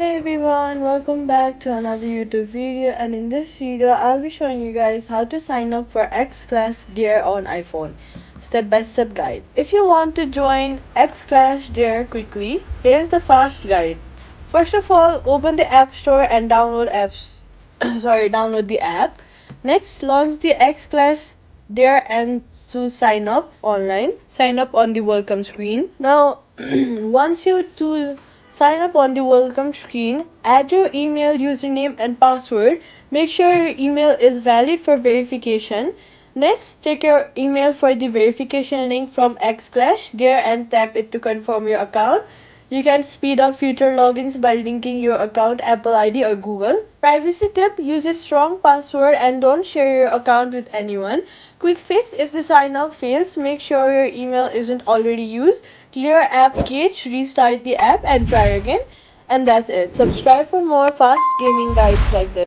Hey everyone, welcome back to another YouTube video, and in this video I'll be showing you guys how to sign up for X Class Gear on iPhone. Step by step guide. If you want to join X Class Gear quickly, here's the fast guide. First of all, open the App Store and download the app. Next, launch the X Class Gear and to sign up on the welcome screen. Now, once you choose sign up on the welcome screen, add your email, username, and password. Make sure your email is valid for verification. Next, check your email for the verification link from Xclash Gear and tap it to confirm your account. You can speed up future logins by linking your account Apple ID or Google. Privacy tip: use a strong password and don't share your account with anyone. Quick fix: if the sign up fails, make sure your email isn't already used. Clear app cache, restart the app, and try again. And that's it. Subscribe for more fast gaming guides like this.